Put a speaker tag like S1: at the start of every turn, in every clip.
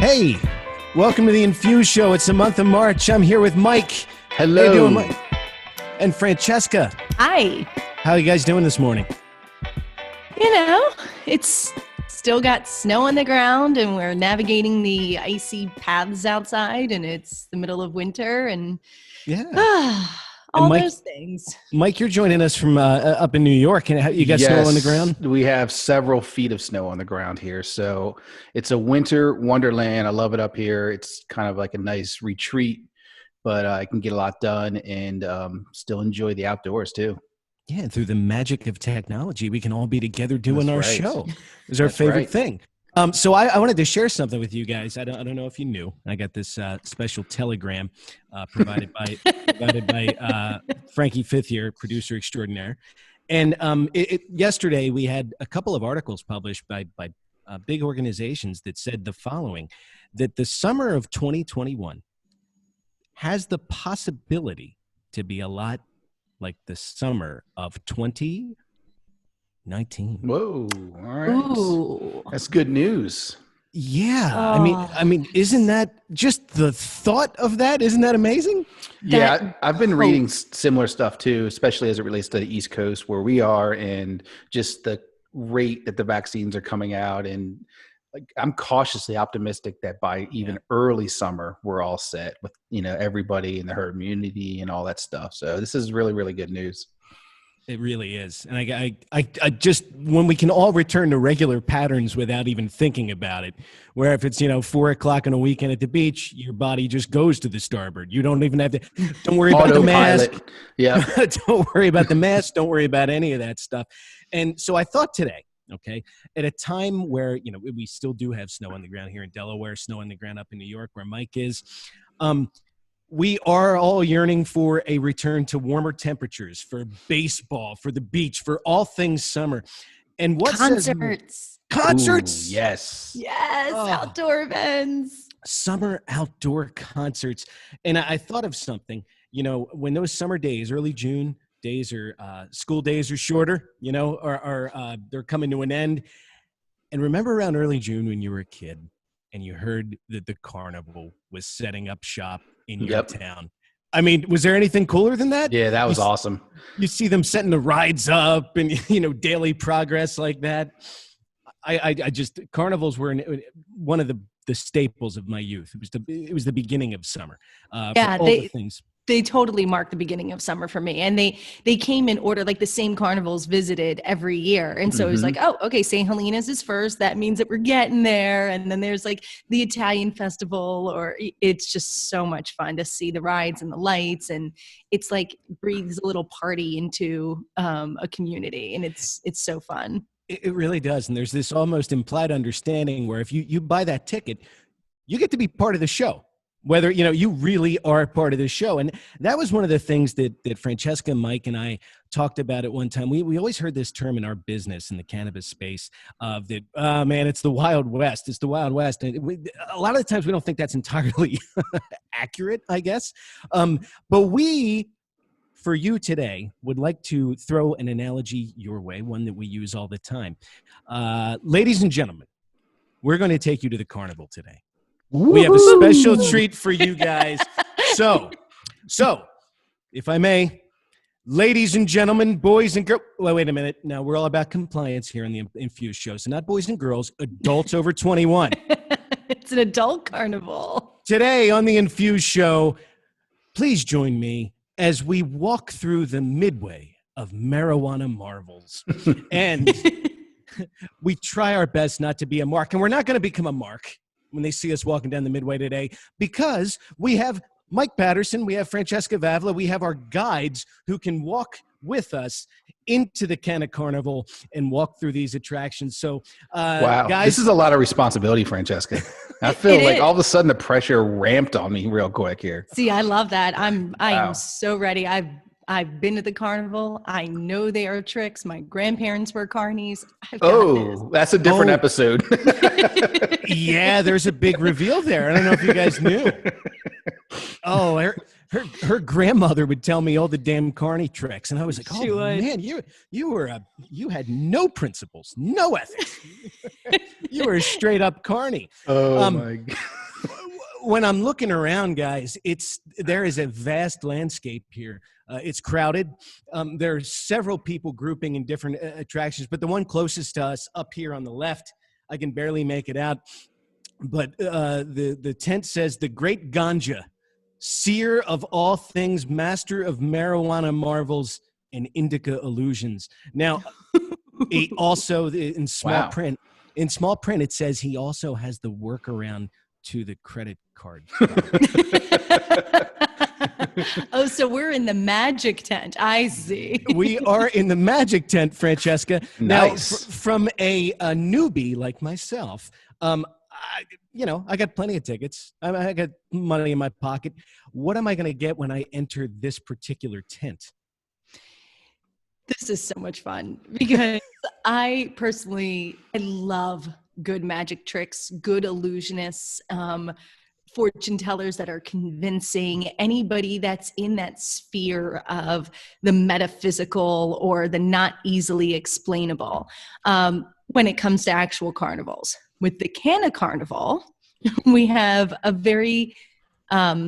S1: Hey, welcome to the Infused show. It's the month of March. I'm here with Mike.
S2: Hello.
S1: How you doing, Mike? And Francesca.
S3: Hi.
S1: How are you guys doing this morning?
S3: You know, it's still got snow on the ground and we're navigating the icy paths outside and it's the middle of winter and all
S1: Mike,
S3: those things.
S1: Mike, you're joining us from up in New York. And you got snow on the ground?
S2: We have several feet of snow on the ground here. So it's a winter wonderland. I love it up here. It's kind of like a nice retreat, but I can get a lot done and still enjoy the outdoors too.
S1: Yeah, and through the magic of technology, we can all be together doing our
S2: That's right.
S1: show. It's our favorite thing. So I wanted to share something with you guys. I don't know if you knew. I got this special telegram provided by Frankie Fifth here, producer extraordinaire. And yesterday we had a couple of articles published by big organizations that said the following: that the summer of 2021 has the possibility to be a lot like the summer of 2019.
S2: Whoa! All right,
S3: Ooh.
S2: that's good news.
S1: Yeah,
S3: Oh.
S1: I mean, isn't that just the thought of that? Isn't that amazing?
S2: Yeah, I've been reading similar stuff too, especially as it relates to the East Coast where we are, and just the rate that the vaccines are coming out. And like, I'm cautiously optimistic that by even early summer, we're all set with, everybody in the herd immunity and all that stuff. So this is really, really good news.
S1: It really is. And I just, when we can all return to regular patterns without even thinking about it, where if it's, 4 o'clock on a weekend at the beach, your body just goes to the starboard. You don't even have to, don't worry about the mask.
S2: Yeah.
S1: Don't worry about the mask. Don't worry about any of that stuff. And so I thought today, okay, at a time where, we still do have snow on the ground here in Delaware, snow on the ground up in New York where Mike is, we are all yearning for a return to warmer temperatures, for baseball, for the beach, for all things summer. And what
S3: Concerts.
S1: Concerts?
S2: Ooh, yes.
S3: Outdoor events.
S1: Summer outdoor concerts. And I thought of something, when those summer days, early June days, or school days are shorter, or they're coming to an end. And remember around early June when you were a kid and you heard that the carnival was setting up shop in your town. I mean, was there anything cooler than that?
S2: Yeah, that was awesome.
S1: You see them setting the rides up and, daily progress like that. I just, carnivals were one of the staples of my youth. It was the beginning of summer. The things.
S3: They totally marked the beginning of summer for me. And they came in order, like the same carnivals visited every year. And so it was like, oh, okay, St. Helena's is first. That means that we're getting there. And then there's like the Italian festival, or it's just so much fun to see the rides and the lights. And it's like breathes a little party into a community. And it's so fun.
S1: It really does. And there's this almost implied understanding where if you buy that ticket, you get to be part of the show. Whether, you really are part of the show. And that was one of the things that Francesca, Mike, and I talked about at one time. We always heard this term in our business, in the cannabis space, of that, man, it's the Wild West. It's the Wild West. And a lot of the times we don't think that's entirely accurate, I guess. But we, for you today, would like to throw an analogy your way, one that we use all the time. Ladies and gentlemen, we're going to take you to the carnival today. We have a special treat for you guys. So, if I may, ladies and gentlemen, boys and girls. Well, wait a minute. Now, we're all about compliance here on the Infused show. So not boys and girls, adults over 21.
S3: It's an adult carnival.
S1: Today on the Infused show, please join me as we walk through the midway of marijuana marvels. And we try our best not to be a mark. And we're not going to become a mark when they see us walking down the midway today, because we have Mike Patterson, we have Francesca Vavla, we have our guides who can walk with us into the Canna-Carnival and walk through these attractions. So,
S2: wow,
S1: guys,
S2: this is a lot of responsibility, Francesca. I feel like all of a sudden the pressure ramped on me real quick here.
S3: See, I love that. I am so ready. I've been to the carnival. I know they are tricks. My grandparents were carnies.
S2: That's a different episode.
S1: Yeah, there's a big reveal there. I don't know if you guys knew. her grandmother would tell me all the damn carny tricks, and I was like,
S3: She
S1: "Oh
S3: would.
S1: man, you had no principles, no ethics. You were a straight up carny."
S2: Oh my God.
S1: When I'm looking around, guys, there is a vast landscape here. It's crowded. There are several people grouping in different attractions, but the one closest to us up here on the left, I can barely make it out. But the tent says, "The Great Ganja, seer of all things, master of marijuana marvels and indica illusions." Now, he also in small print, it says he also has the workaround to the credit card.
S3: Oh, so we're in the magic tent. I see.
S1: We are in the magic tent, Francesca.
S2: Nice.
S1: Now, from a newbie like myself, I got plenty of tickets. I got money in my pocket. What am I going to get when I enter this particular tent?
S3: This is so much fun because I love good magic tricks, good illusionists, fortune tellers that are convincing, anybody that's in that sphere of the metaphysical or the not easily explainable when it comes to actual carnivals. With the Canna-Carnival, we have a very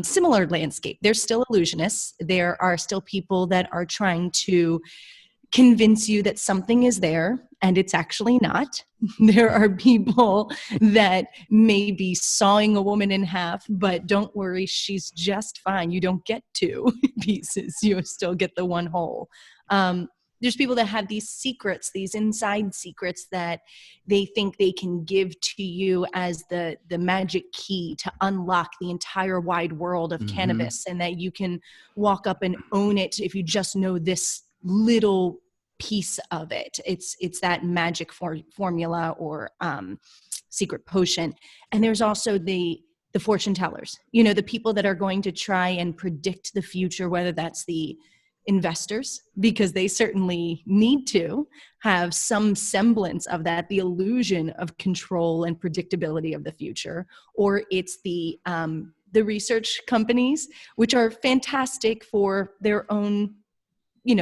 S3: similar landscape. There's still illusionists. There are still people that are trying to convince you that something is there and it's actually not. There are people that may be sawing a woman in half, but don't worry, she's just fine. You don't get two pieces. You still get the one whole. There's people that have these secrets, these inside secrets that they think they can give to you as the magic key to unlock the entire wide world of cannabis, and that you can walk up and own it if you just know this little piece of it. It's that magic formula or secret potion. And there's also the fortune tellers, the people that are going to try and predict the future, whether that's the investors, because they certainly need to have some semblance of that, the illusion of control and predictability of the future, or it's the research companies, which are fantastic for their own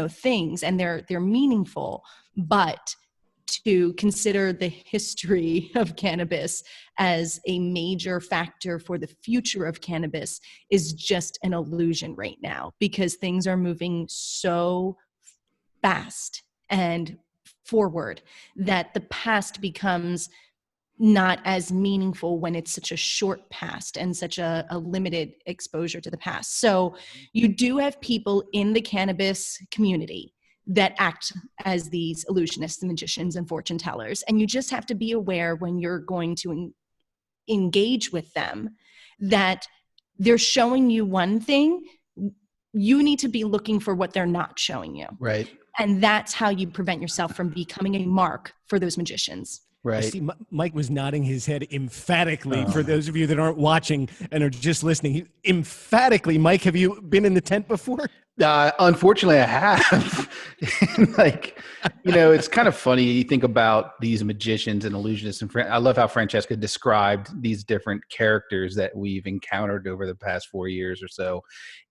S3: things, and they're meaningful, but to consider the history of cannabis as a major factor for the future of cannabis is just an illusion right now, because things are moving so fast and forward that the past becomes not as meaningful when it's such a short past and such a limited exposure to the past. So you do have people in the cannabis community that act as these illusionists, magicians, and fortune tellers. And you just have to be aware when you're going to engage with them that they're showing you one thing. You need to be looking for what they're not showing you.
S2: Right.
S3: And that's how you prevent yourself from becoming a mark for those magicians.
S2: Right.
S1: I see Mike was nodding his head emphatically. For those of you that aren't watching and are just listening, emphatically, Mike, have you been in the tent before?
S2: Unfortunately, I have. It's kind of funny. You think about these magicians and illusionists, and I love how Francesca described these different characters that we've encountered over the past 4 years or so.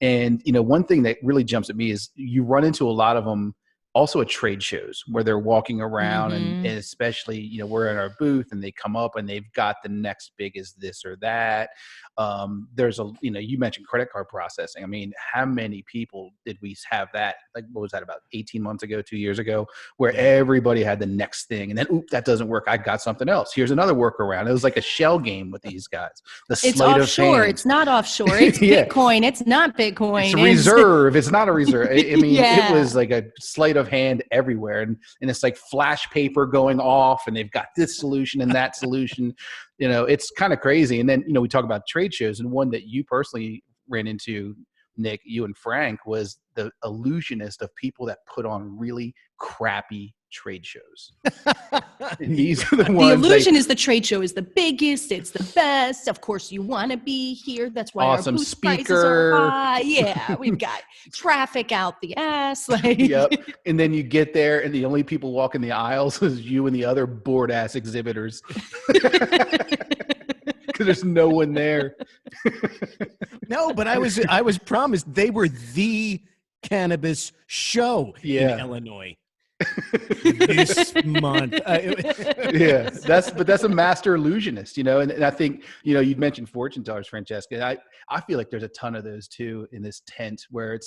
S2: And, one thing that really jumps at me is you run into a lot of them also at trade shows where they're walking around and especially, we're in our booth and they come up and they've got the next biggest this or that. There's you mentioned credit card processing. I mean, how many people did we have that? Like, what was that, about 18 months ago, 2 years ago, where everybody had the next thing and then, oop, that doesn't work. I got something else. Here's another workaround. It was like a shell game with these guys.
S3: It's offshore. It's not offshore. It's Bitcoin. It's not Bitcoin.
S2: It's a reserve. It's not a reserve. I mean,
S3: Yeah.
S2: It was like a sleight of hand everywhere. And it's like flash paper going off and they've got this solution and that solution. It's kind of crazy. And then, we talk about trade shows, and one that you personally ran into, Nick, you and Frank, was the illusionist of people that put on really crappy trade shows. And these are the ones.
S3: The illusion is the trade show is the biggest. It's the best. Of course, you want to be here. That's why
S2: awesome
S3: our booth
S2: speaker.
S3: prices are high. Yeah, we've got traffic out the ass.
S2: Yep. And then you get there, and the only people walking the aisles is you and the other bored ass exhibitors. Because there's no one there.
S1: No, but I was promised they were the cannabis show in Illinois this month.
S2: Yeah, that's a master illusionist, and I think, you'd mentioned fortune tellers, Francesca. I feel like there's a ton of those too in this tent where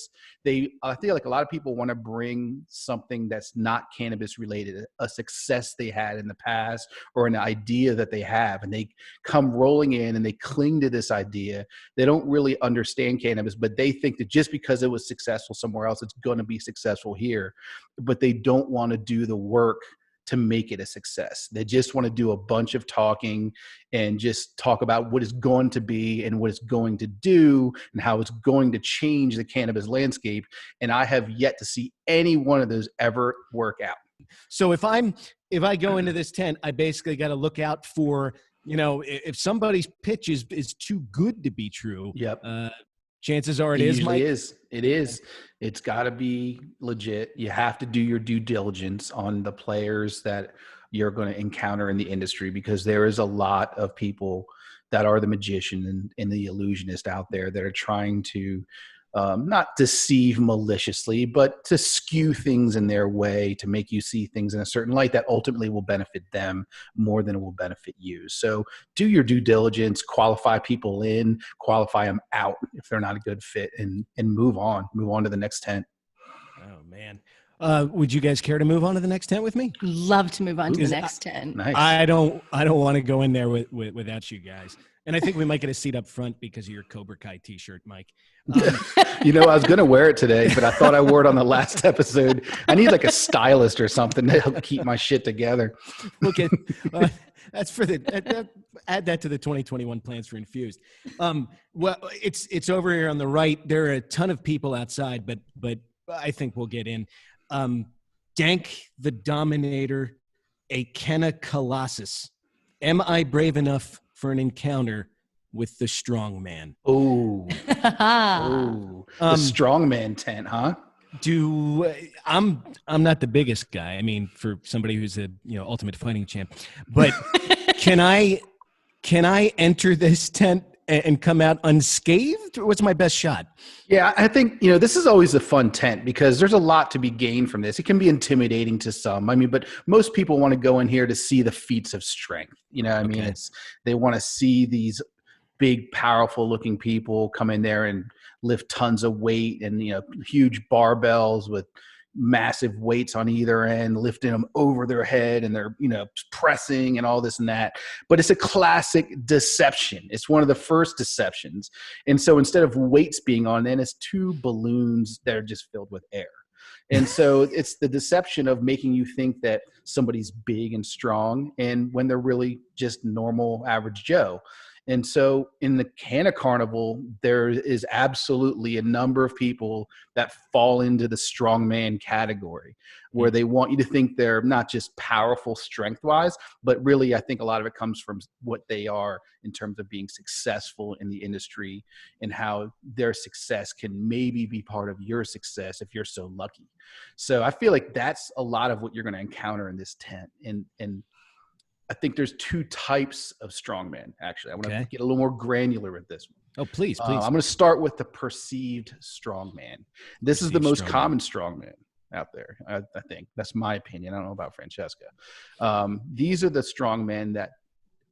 S2: I feel like a lot of people want to bring something that's not cannabis related, a success they had in the past or an idea that they have, and they come rolling in and they cling to this idea. They don't really understand cannabis, but they think that just because it was successful somewhere else, it's going to be successful here, but they don't want to do the work to make it a success. They just want to do a bunch of talking and just talk about what it's going to be and what it's going to do and how it's going to change the cannabis landscape. And I have yet to see any one of those ever work out.
S1: So if I go into this tent, I basically got to look out for, if somebody's pitch is too good to be true.
S2: Yep.
S1: Chances are it is, Mike.
S2: It is. It's got to be legit. You have to do your due diligence on the players that you're going to encounter in the industry, because there is a lot of people that are the magician and the illusionist out there that are trying to not deceive maliciously, but to skew things in their way to make you see things in a certain light that ultimately will benefit them more than it will benefit you. So do your due diligence, qualify people in, qualify them out if they're not a good fit, and move on to the next tent.
S1: Oh man. Would you guys care to move on to the next tent with me?
S3: Love to move on to the next tent.
S2: Nice.
S1: I don't want to go in there without you guys. And I think we might get a seat up front because of your Cobra Kai t-shirt, Mike.
S2: I was going to wear it today, but I thought I wore it on the last episode. I need like a stylist or something to help keep my shit together.
S1: Okay. That's for add that to the 2021 plans for Infused. Well, it's over here on the right. There are a ton of people outside, but I think we'll get in. Dank the Dominator, a Kenna Colossus. Am I brave enough for an encounter with the strong man?
S2: Oh, the strong man tent, huh?
S1: I'm not the biggest guy. I mean, for somebody who's a ultimate fighting champ, but can I enter this tent and come out unscathed? What's my best shot?
S2: Yeah, I think, this is always a fun tent because there's a lot to be gained from this. It can be intimidating to some. I mean, but most people want to go in here to see the feats of strength. They want to see these big, powerful looking people come in there and lift tons of weight and, huge barbells with massive weights on either end, lifting them over their head, and they're, pressing and all this and that. But it's a classic deception. It's one of the first deceptions. And so instead of weights being on, then it's two balloons that are just filled with air. And so it's the deception of making you think that somebody's big and strong, and when they're really just normal average Joe. And so in the Canna-Carnival, there is absolutely a number of people that fall into the strongman category, where they want you to think they're not just powerful strength-wise, but really I think a lot of it comes from what they are in terms of being successful in the industry and how their success can maybe be part of your success if you're so lucky. So I feel like that's a lot of what you're going to encounter in this tent. And I think there's two types of strongman, actually. I want to get a little more granular with this one.
S1: Oh, please.
S2: I'm going to start with the perceived strongman. This is the most common strongman out there, I think. That's my opinion. I don't know about Francesca. These are the strongmen that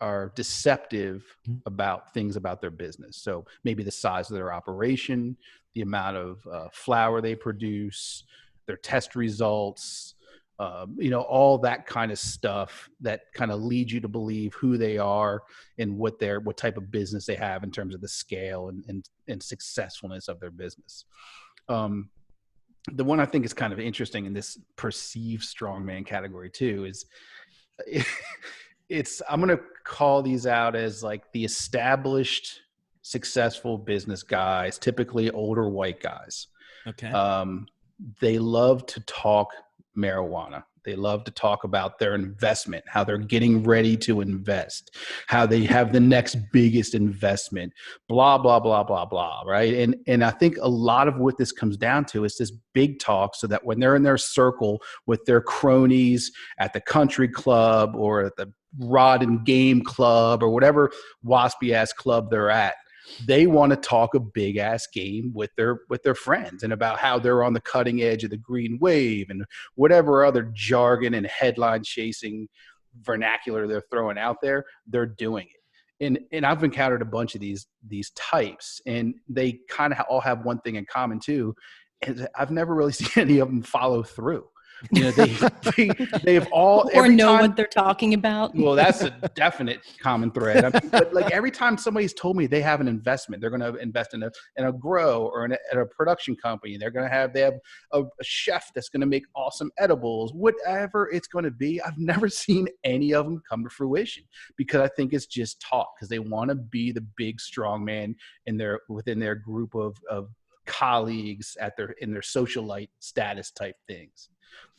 S2: are deceptive about things about their business. So maybe the size of their operation, the amount of flour they produce, their test results, all that kind of stuff that kind of leads you to believe who they are and what type of business they have in terms of the scale and successfulness of their business. The one I think is kind of interesting in this perceived strongman category too is I'm going to call these out as like the established successful business guys, typically older white guys.
S1: Okay.
S2: They love to talk marijuana. They love to talk about their investment, how they're getting ready to invest, how they have the next biggest investment, blah, blah, blah, blah, blah, right? And I think a lot of what this comes down to is this big talk so that when they're in their circle with their cronies at the country club or at the rod and game club or whatever waspy ass club they're at, They want to talk a big ass game with their friends and about how they're on the cutting edge of the green wave and whatever other jargon and headline chasing vernacular they're throwing out there. They're doing it. And I've encountered a bunch of these types, and they kind of all have one thing in common too, is I've never really seen any of them follow through. You know, they've all
S3: or know what they're talking about.
S2: Well, that's a definite common thread. I mean, but like every time somebody's told me they have an investment, they're going to invest in a grow or in a production company. They have a chef that's going to make awesome edibles, whatever it's going to be. I've never seen any of them come to fruition because I think it's just talk, because they want to be the big strong man within their group of colleagues in their socialite status type things.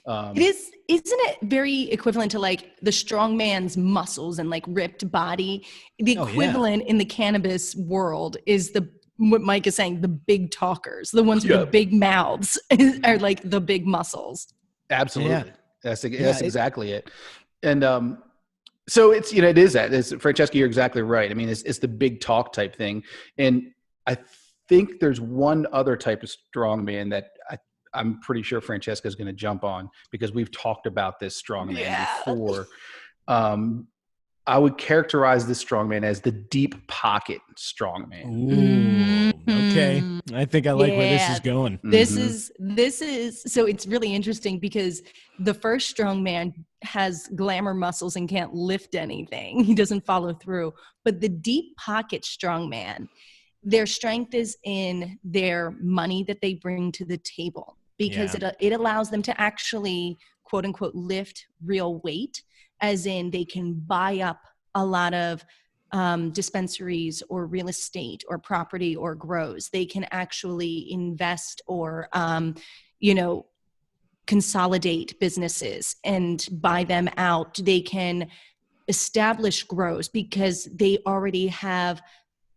S3: Isn't it very equivalent to like the strong man's muscles and like ripped body? The equivalent in the cannabis world is what Mike is saying, the big talkers, the ones with the big mouths are like the big muscles.
S2: Absolutely. Yeah. That's exactly it. And, so it's, it is that. Francesca, you're exactly right. I mean, it's the big talk type thing. And I think there's one other type of strongman that I'm pretty sure Francesca is going to jump on, because we've talked about this strongman before. I would characterize this strongman as the deep pocket strongman.
S1: Ooh, okay. I think I like where this is going.
S3: This is so it's really interesting, because the first strongman has glamour muscles and can't lift anything. He doesn't follow through. But the deep pocket strongman, their strength is in their money that they bring to the table, because it allows them to actually, quote unquote, lift real weight, as in they can buy up a lot of dispensaries or real estate or property or grows. They can actually invest or, consolidate businesses and buy them out. They can establish grows because they already have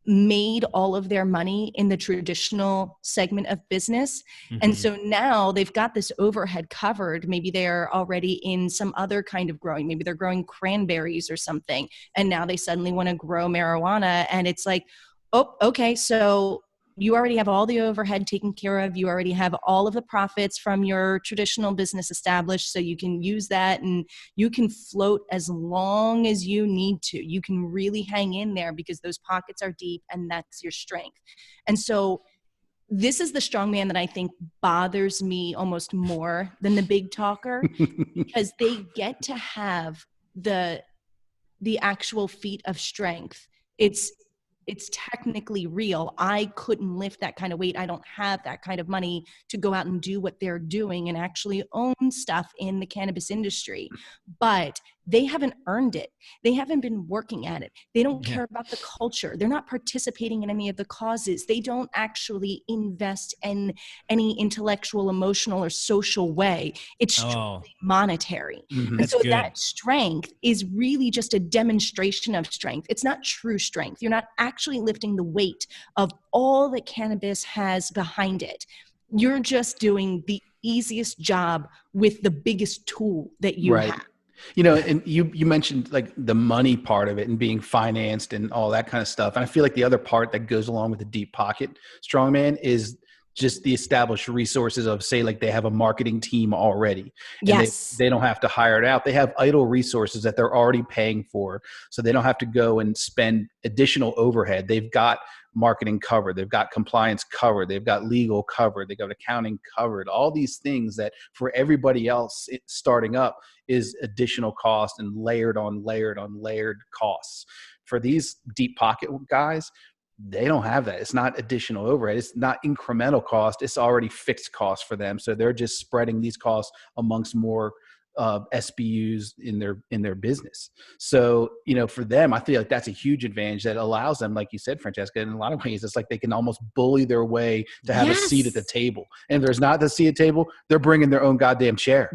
S3: made all of their money in the traditional segment of business. Mm-hmm. And so now they've got this overhead covered. Maybe they're already in some other kind of growing. Maybe they're growing cranberries or something. And now they suddenly want to grow marijuana. And it's like, oh, okay, so you already have all the overhead taken care of. You already have all of the profits from your traditional business established. So you can use that and you can float as long as you need to. You can really hang in there because those pockets are deep and that's your strength. And so this is the strongman that I think bothers me almost more than the big talker, because they get to have the actual feat of strength. It's technically real. I couldn't lift that kind of weight. I don't have that kind of money to go out and do what they're doing and actually own stuff in the cannabis industry. But they haven't earned it. They haven't been working at it. They don't care about the culture. They're not participating in any of the causes. They don't actually invest in any intellectual, emotional, or social way. It's strictly monetary. Mm-hmm. And so that strength is really just a demonstration of strength. It's not true strength. You're not actually lifting the weight of all that cannabis has behind it. You're just doing the easiest job with the biggest tool that you have.
S2: And you mentioned like the money part of it and being financed and all that kind of stuff. And I feel like the other part that goes along with the deep pocket strongman is just the established resources of, say, like they have a marketing team already. And they don't have to hire it out. They have idle resources that they're already paying for. So they don't have to go and spend additional overhead. They've got marketing covered. They've got compliance covered. They've got legal covered. They've got accounting covered. All these things that for everybody else starting up is additional cost and layered on layered costs. For these deep pocket guys, they don't have that. It's not additional overhead. It's not incremental cost. It's already fixed cost for them. So they're just spreading these costs amongst more SBUs in their business. So, for them, I feel like that's a huge advantage that allows them, like you said, Francesca, in a lot of ways, it's like they can almost bully their way to have a seat at the table. And if there's not the seat at the table, they're bringing their own goddamn chair.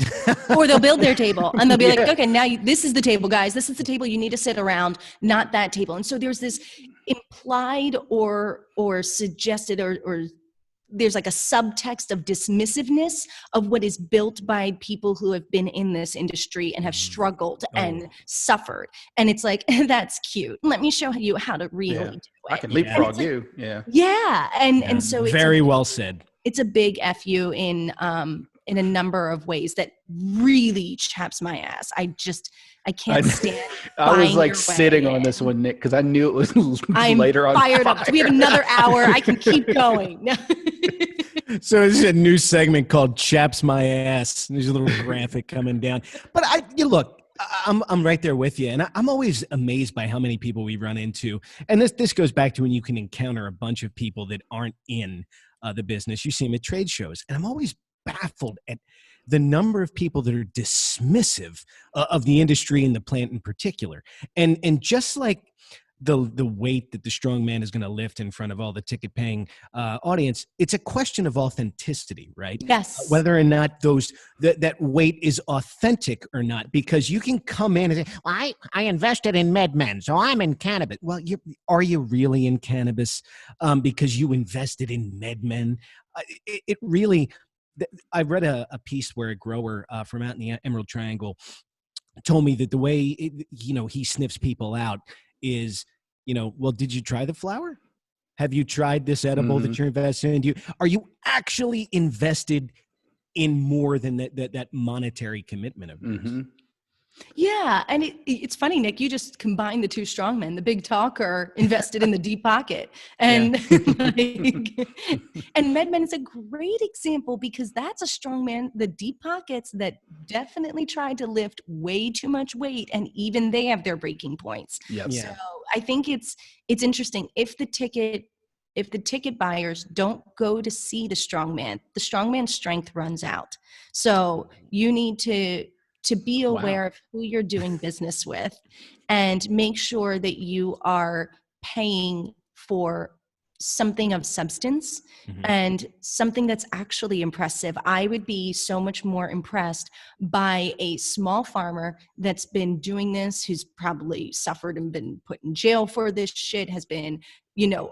S3: Or they'll build their table and they'll be like, okay, now this is the table, guys. This is the table you need to sit around, not that table. And so there's this implied or suggested or there's like a subtext of dismissiveness of what is built by people who have been in this industry and have struggled and suffered. And it's like, that's cute. Let me show you how to really do it.
S2: I can leapfrog you. Yeah.
S3: Yeah. And so it's
S1: very well said.
S3: It's a big FU in a number of ways that really chaps my ass. I can't stand.
S2: I was like sitting on this one, Nick, because I knew it was later on.
S3: Fired up. We have another hour. I can keep going.
S1: So this is a new segment called "Chaps My Ass." There's a little graphic coming down, but I'm right there with you, and I'm always amazed by how many people we run into. And this goes back to when you can encounter a bunch of people that aren't in the business. You see them at trade shows, and I'm always baffled at the number of people that are dismissive of the industry and the plant in particular. And just like the weight that the strong man is going to lift in front of all the ticket paying audience, it's a question of authenticity, right?
S3: Yes.
S1: Whether or not that weight is authentic or not, because you can come in and say, well, I invested in MedMen, so I'm in cannabis. Well, are you really in cannabis because you invested in MedMen? It really... I read a piece where a grower from out in the Emerald Triangle told me that the way he sniffs people out is, well, did you try the flower? Have you tried this edible that you're invested in? Are you actually invested in more than that monetary commitment of yours?
S3: Yeah. And it's funny, Nick, you just combined the two strongmen, the big talker invested in the deep pocket. And and MedMen is a great example because that's a strongman, the deep pockets that definitely tried to lift way too much weight. And even they have their breaking points.
S2: Yep.
S3: Yeah. So I think it's interesting if the ticket buyers don't go to see the strongman's strength runs out. So you need to be aware of who you're doing business with and make sure that you are paying for something of substance and something that's actually impressive. I would be so much more impressed by a small farmer that's been doing this, who's probably suffered and been put in jail for this shit, has been,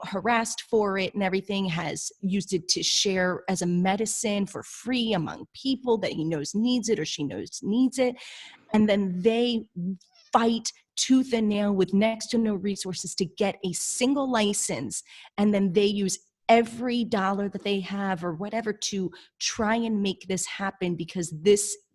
S3: harassed for it and everything, has used it to share as a medicine for free among people that he knows needs it or she knows needs it. And then they fight tooth and nail with next to no resources to get a single license. And then they use every dollar that they have or whatever to try and make this happen because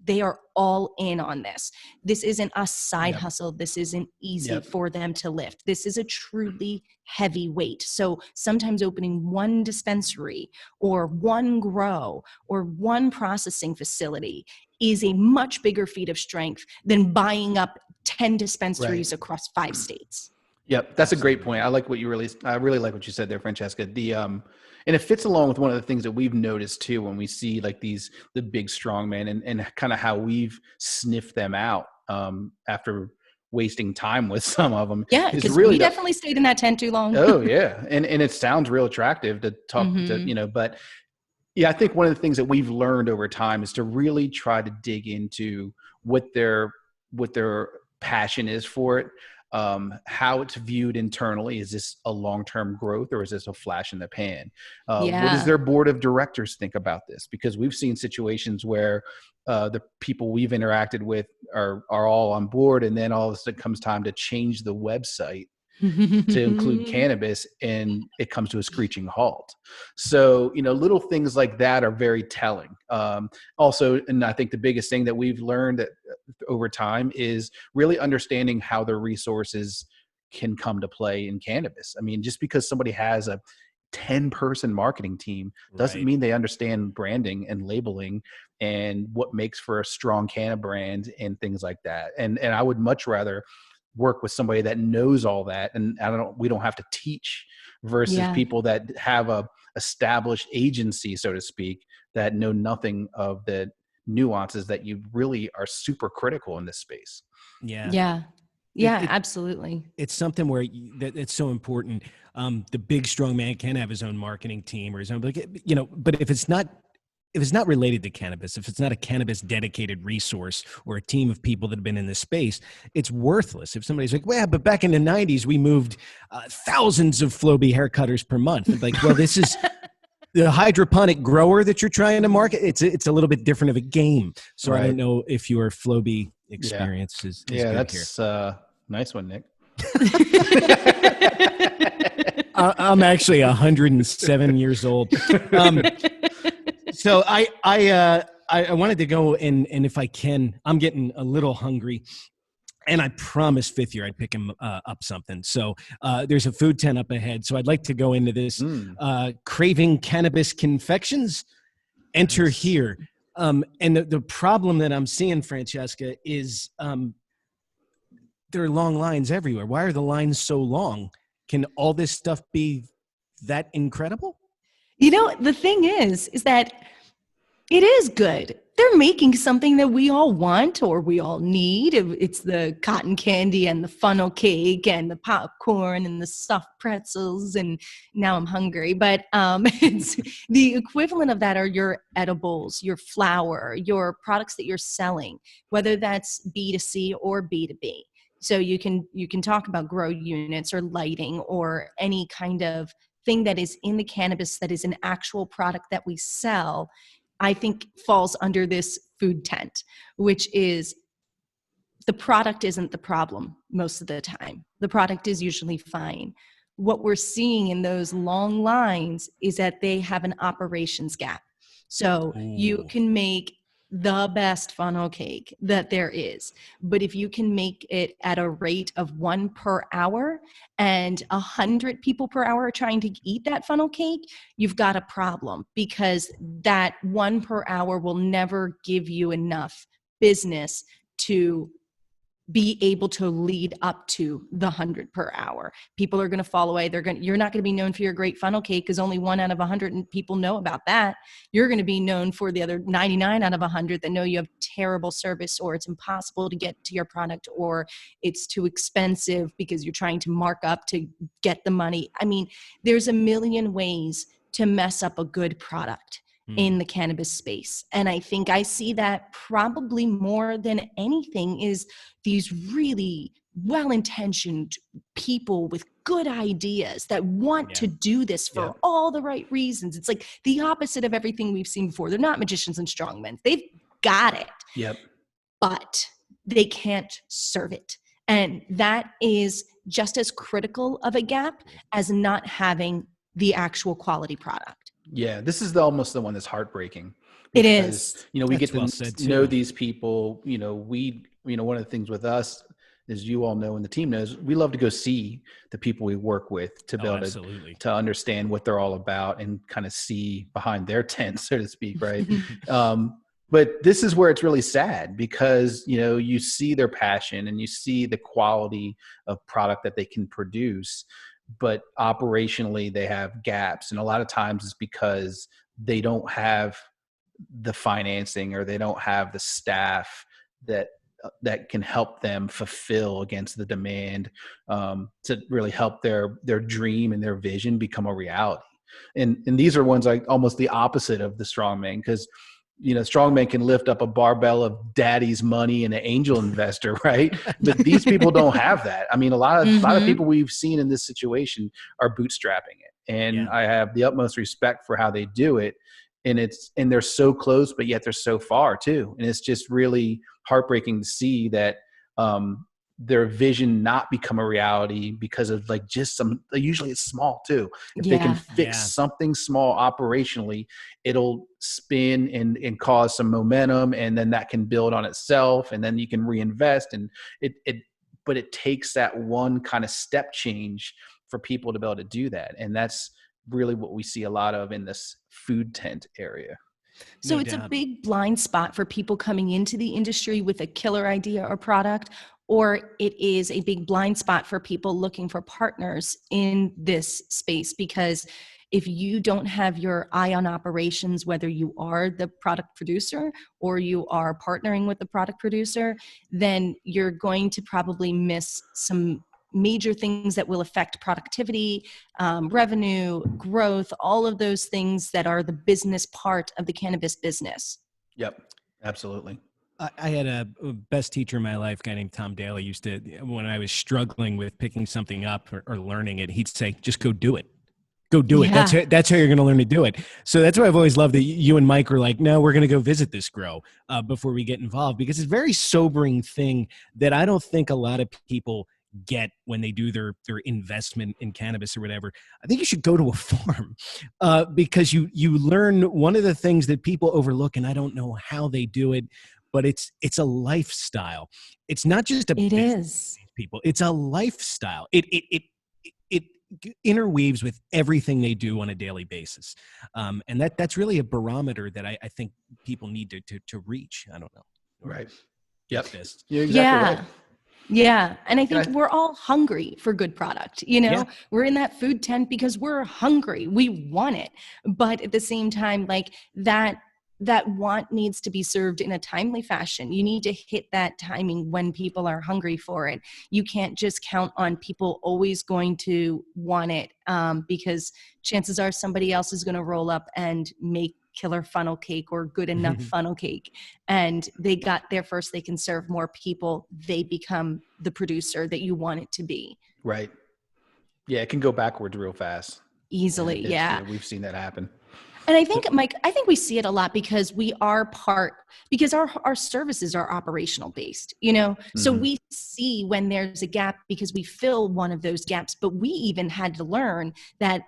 S3: they are all in on this. This isn't a side hustle. This isn't easy for them to lift. This is a truly heavy weight. So sometimes opening one dispensary or one grow or one processing facility is a much bigger feat of strength than buying up 10 dispensaries across 5 states.
S2: Yep, that's a great point. I really like what you said there, Francesca. And it fits along with one of the things that we've noticed too when we see like the big strongmen and kind of how we've sniffed them out after wasting time with some of them.
S3: Yeah, because we definitely stayed in that tent too long.
S2: Oh yeah, and it sounds real attractive to talk to, but yeah, I think one of the things that we've learned over time is to really try to dig into what their passion is for it. How it's viewed internally. Is this a long-term growth or is this a flash in the pan? What does their board of directors think about this? Because we've seen situations where the people we've interacted with are all on board, and then all of a sudden comes time to change the website to include cannabis, and it comes to a screeching halt. So, little things like that are very telling. Also, and I think the biggest thing that we've learned over time is really understanding how the resources can come to play in cannabis. I mean, just because somebody has a 10-person marketing team doesn't mean they understand branding and labeling and what makes for a strong canna brand and things like that. And I would much rather work with somebody that knows all that, and we don't have to teach versus people that have a established agency, so to speak, that know nothing of the nuances that you really are super critical in this space.
S3: Absolutely.
S1: It's something where it's so important. The big strong man can have his own marketing team or his own, but if it's not related to cannabis, if it's not a cannabis dedicated resource or a team of people that have been in this space, it's worthless. If somebody's like, well, but back in the 90s, we moved thousands of Flowbee hair cutters per month. It's like, well, this is the hydroponic grower that you're trying to market, it's a little bit different of a game. So I don't know if your Flowbee experience is good here.
S2: That's nice one, Nick.
S1: I'm actually 107 years old. So I wanted to go and if I can, I'm getting a little hungry. And I promised fifth year I'd pick him up something. So there's a food tent up ahead. So I'd like to go into this craving cannabis confections. Enter here. And the problem that I'm seeing, Francesca, is there are long lines everywhere. Why are the lines so long? Can all this stuff be that incredible?
S3: You know, the thing is that it is good. They're making something that we all want or we all need. It's the cotton candy and the funnel cake and the popcorn and the stuffed pretzels. And now I'm hungry. But it's the equivalent of that are your edibles, your flour, your products that you're selling, whether that's B2C or B2B. So you can talk about grow units or lighting or any kind of thing that is in the cannabis that is an actual product that we sell. I think falls under this food tent, which is the product isn't the problem most of the time. The product is usually fine. What we're seeing in those long lines is that they have an operations gap. So you can make the best funnel cake that there is, but if you can make it at a rate of 1 per hour and 100 people per hour are trying to eat that funnel cake, you've got a problem, because that 1 per hour will never give you enough business to be able to lead up to the 100 per hour. People are going to fall away. You're not going to be known for your great funnel cake because only 1 out of 100 people know about that. You're going to be known for the other 99 out of 100 that know you have terrible service, or it's impossible to get to your product, or it's too expensive because you're trying to mark up to get the money. I mean, there's a million ways to mess up a good product in the cannabis space. And I think I see that probably more than anything is these really well-intentioned people with good ideas that want to do this for all the right reasons. It's like the opposite of everything we've seen before. They're not magicians and strongmen. They've got it.
S2: Yep.
S3: But they can't serve it. And that is just as critical of a gap as not having the actual quality product.
S2: Yeah, this is almost the one that's heartbreaking.
S3: It is.
S2: You know, we
S1: That's
S2: get
S1: well
S2: to
S1: said, too.
S2: know these people. You know, one of the things with us, as you all know and the team knows, we love to go see the people we work with to be able to understand what they're all about and kind of see behind their tent, so to speak, right? But this is where it's really sad, because, you know, you see their passion and you see the quality of product that they can produce, but operationally they have gaps. And a lot of times it's because they don't have the financing or they don't have the staff that can help them fulfill against the demand, to really help their dream and their vision become a reality. And these are ones like almost the opposite of the strongman, because, you know, strongman can lift up a barbell of daddy's money and an angel investor, right? But these people don't have that. I mean, a lot of people we've seen in this situation are bootstrapping it, and I have the utmost respect for how they do it. And they're so close, but yet they're so far too. And it's just really heartbreaking to see that their vision not become a reality because of like just usually it's small too. If they can fix something small operationally, it'll spin and cause some momentum, and then that can build on itself, and then you can reinvest. And but it takes that one kind of step change for people to be able to do that. And that's really what we see a lot of in this food tent area.
S3: So it's a big blind spot for people coming into the industry with a killer idea or product, or it is a big blind spot for people looking for partners in this space. Because if you don't have your eye on operations, whether you are the product producer or you are partnering with the product producer, then you're going to probably miss some major things that will affect productivity, revenue, growth, all of those things that are the business part of the cannabis business.
S2: Yep, absolutely.
S1: I had a best teacher in my life, a guy named Tom Daly, used to, when I was struggling with picking something up or learning it, he'd say, just go do it. Go do it.
S3: Yeah.
S1: That's how you're going to learn to do it. So that's why I've always loved that you and Mike are like, no, we're going to go visit this grow before we get involved, because it's a very sobering thing that I don't think a lot of people get when they do their investment in cannabis or whatever. I think you should go to a farm because you learn one of the things that people overlook, and I don't know how they do it, but it's a lifestyle. It's not just a
S3: It
S1: business,
S3: is.
S1: people. It's a lifestyle. It interweaves with everything they do on a daily basis, and that's really a barometer that I think people need to reach. I don't know.
S2: Right. Yep.
S1: This.
S2: You're exactly right.
S3: Yeah. And I think we're all hungry for good product. We're in that food tent because we're hungry. We want it. But at the same time, like that want needs to be served in a timely fashion. You need to hit that timing when people are hungry for it. You can't just count on people always going to want it because chances are somebody else is going to roll up and make killer funnel cake or good enough funnel cake, and they got there first. They can serve more people. They become the producer that you want it to be.
S2: Right. Yeah, it can go backwards real fast.
S3: Easily. Yeah.
S2: We've seen that happen.
S3: And I think, Mike, we see it a lot because we are because our services are operational based, so we see when there's a gap because we fill one of those gaps, but we even had to learn that,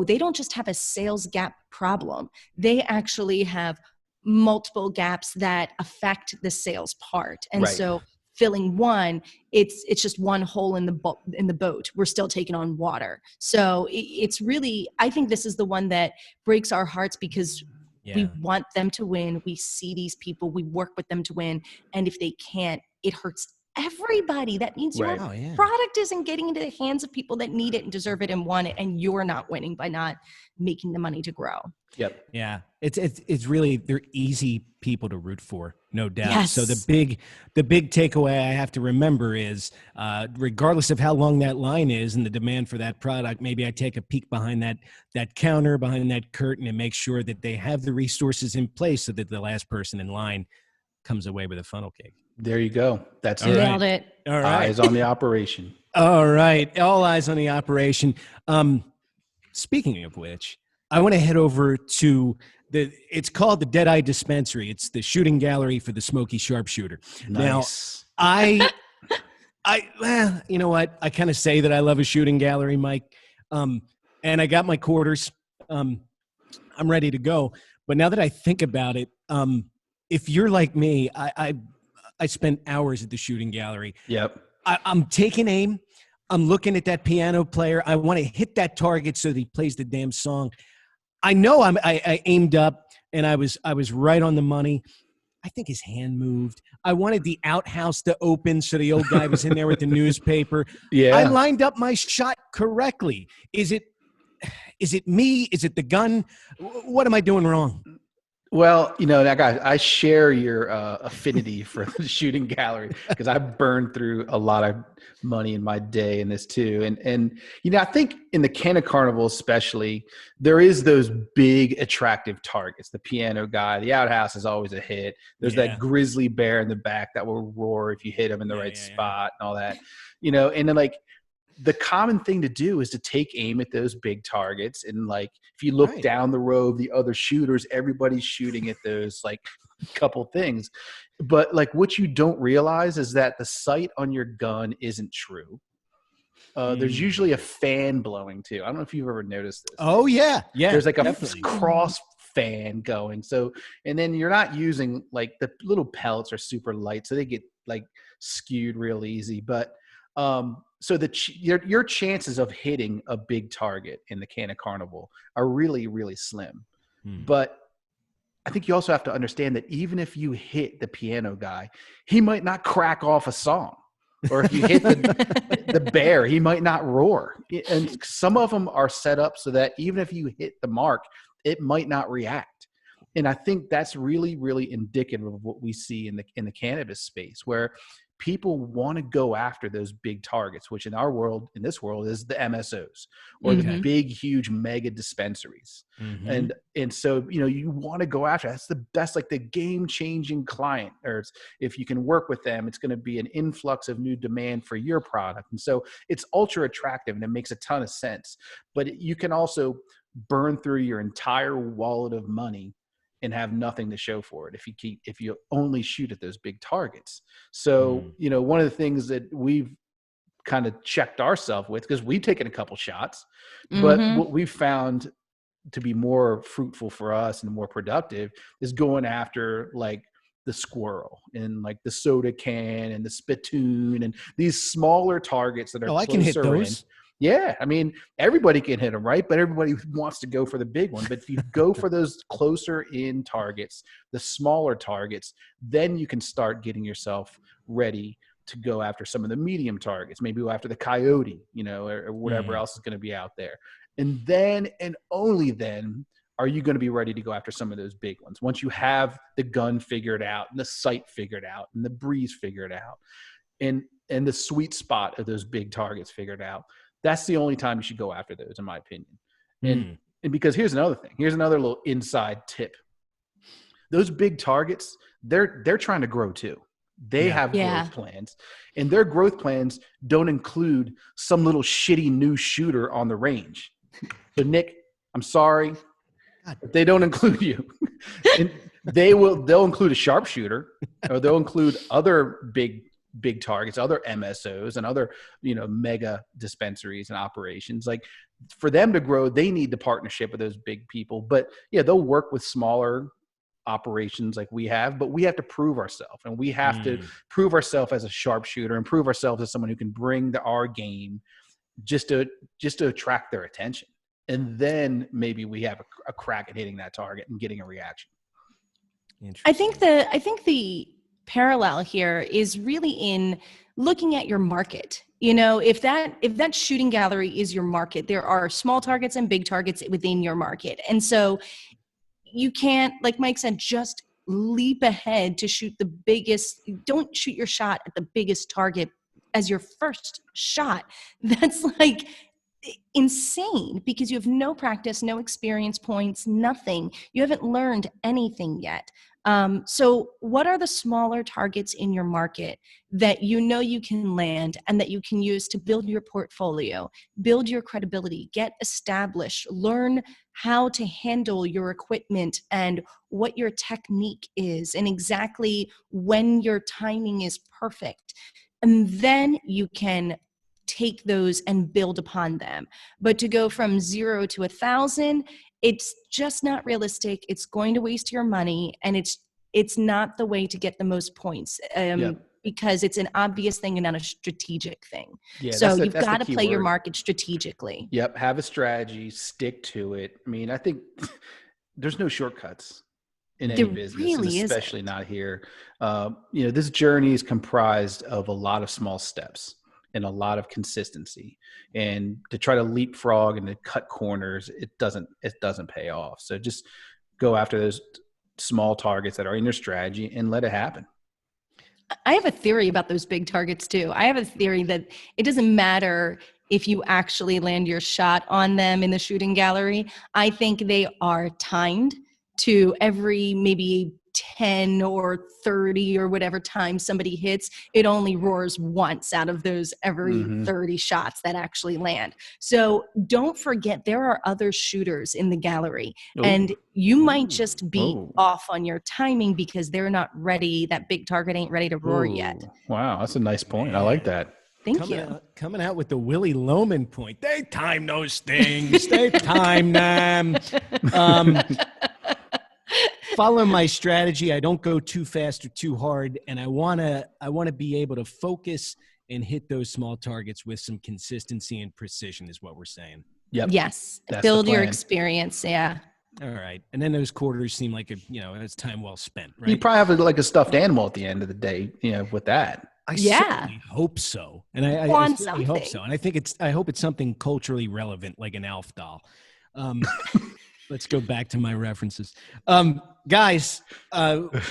S3: they don't just have a sales gap problem. They actually have multiple gaps that affect the sales part. And so filling one, it's just one hole in the boat. We're still taking on water. So it's really, I think this is the one that breaks our hearts because we want them to win. We see these people, we work with them to win. And if they can't, it hurts everybody. That means your product isn't getting into the hands of people that need it and deserve it and want it. And you're not winning by not making the money to grow.
S2: Yep.
S1: Yeah. It's really, they're easy people to root for, no doubt.
S3: Yes.
S1: So the big takeaway I have to remember is, regardless of how long that line is and the demand for that product, maybe I take a peek behind that counter, behind that curtain, and make sure that they have the resources in place so that the last person in line comes away with a funnel cake.
S2: There you go. That's
S3: it. Nailed it.
S1: All right.
S2: Eyes on the operation.
S1: All right. All eyes on the operation. Speaking of which, I want to head over to it's called the Dead Eye Dispensary. It's the shooting gallery for the Smoky Sharpshooter.
S2: Nice.
S1: Now, well, you know what? I kind of say that I love a shooting gallery, Mike. And I got my quarters. I'm ready to go. But now that I think about it, if you're like me, I spent hours at the shooting gallery.
S2: Yep.
S1: I'm taking aim. I'm looking at that piano player. I want to hit that target so that he plays the damn song. I know I aimed up and I was right on the money. I think his hand moved. I wanted the outhouse to open so the old guy was in there with the newspaper.
S2: Yeah.
S1: I lined up my shot correctly. Is it me? Is it the gun? What am I doing wrong?
S2: Well, I share your affinity for the shooting gallery because I've burned through a lot of money in my day in this too. And I think in the Canna-Carnival especially, there is those big attractive targets. The piano guy, the outhouse is always a hit. There's that grizzly bear in the back that will roar if you hit him in the right spot and all that. And then the common thing to do is to take aim at those big targets. And if you look down the road, the other shooters, everybody's shooting at those couple things. But what you don't realize is that the sight on your gun isn't true. There's usually a fan blowing too. I don't know if you've ever noticed this.
S1: Oh yeah. Yeah.
S2: There's a cross fan going. So, and then you're not using the little pellets are super light. So they get skewed real easy. But, so your chances of hitting a big target in the Canna-Carnival are really, really slim. But I think you also have to understand that even if you hit the piano guy, he might not crack off a song. Or if you hit the bear, he might not roar. And some of them are set up so that even if you hit the mark, it might not react. And I think that's really, really indicative of what we see in the cannabis space, where people want to go after those big targets, which in this world is the MSOs or the big, huge mega dispensaries. And so, you want to go after, that's like the game changing client, or if you can work with them, it's going to be an influx of new demand for your product. And so it's ultra attractive and it makes a ton of sense, but you can also burn through your entire wallet of money and have nothing to show for it if you only shoot at those big targets. So, one of the things that we've kind of checked ourselves with, because we've taken a couple shots, but what we've found to be more fruitful for us and more productive is going after like the squirrel and like the soda can and the spittoon and these smaller targets that are
S1: I can hit those.
S2: Yeah, I mean, everybody can hit them, right? But everybody wants to go for the big one. But if you go for those closer in targets, the smaller targets, then you can start getting yourself ready to go after some of the medium targets. Maybe go after the coyote, or whatever else is going to be out there. And then, and only then, are you going to be ready to go after some of those big ones. Once you have the gun figured out and the sight figured out and the breeze figured out and the sweet spot of those big targets figured out, that's the only time you should go after those, in my opinion. And because here's another thing. Here's another little inside tip. Those big targets, they're trying to grow too. They have growth plans, and their growth plans don't include some little shitty new shooter on the range. So Nick, I'm sorry, but they don't include you. And they'll include a sharpshooter, or they'll include other big targets, other MSOs and other, mega dispensaries and operations. Like, for them to grow, they need the partnership with those big people. But yeah, they'll work with smaller operations like we have, but we have to prove ourselves, and we have to prove ourselves as a sharpshooter and prove ourselves as someone who can bring our game just to attract their attention. And then maybe we have a crack at hitting that target and getting a reaction.
S3: I think the parallel here is really in looking at your market. If that shooting gallery is your market, there are small targets and big targets within your market. And so you can't, like Mike said, just leap ahead to shoot the biggest. Don't shoot your shot at the biggest target as your first shot. That's like insane, because you have no practice, no experience points, nothing. You haven't learned anything yet. So what are the smaller targets in your market that you can land and that you can use to build your portfolio, build your credibility, get established, learn how to handle your equipment and what your technique is and exactly when your timing is perfect. And then you can take those and build upon them. But to go from 0 to 1,000, it's just not realistic. It's going to waste your money, and it's not the way to get the most points because it's an obvious thing and not a strategic thing. Yeah, so you've got to play your market strategically.
S2: Yep. Have a strategy, stick to it. I mean, I think there's no shortcuts in any business, really, especially not here. This journey is comprised of a lot of small steps and a lot of consistency, and to try to leapfrog and to cut corners, it doesn't pay off. So just go after those small targets that are in your strategy and let it happen.
S3: I have a theory about those big targets too. I have a theory that it doesn't matter if you actually land your shot on them in the shooting gallery. I think they are timed to every maybe 10 or 30 or whatever time somebody hits, it only roars once out of those every 30 shots that actually land. So don't forget, there are other shooters in the gallery. And you might just be off on your timing because they're not ready. That big target ain't ready to roar yet.
S2: Wow, that's a nice point. I like that.
S3: Thank you.
S1: Coming out with the Willie Loman point. They time those things. They time them. Follow my strategy. I don't go too fast or too hard, and I want to be able to focus and hit those small targets with some consistency and precision is what we're saying.
S2: Yep.
S3: Yes. Build your experience. Yeah.
S1: All right. And then those quarters seem like it's time well spent, right?
S2: You probably have like a stuffed animal at the end of the day, with that.
S1: I certainly hope so. And I certainly hope so. And I hope it's something culturally relevant, like an Alf doll. Let's go back to my references. Guys,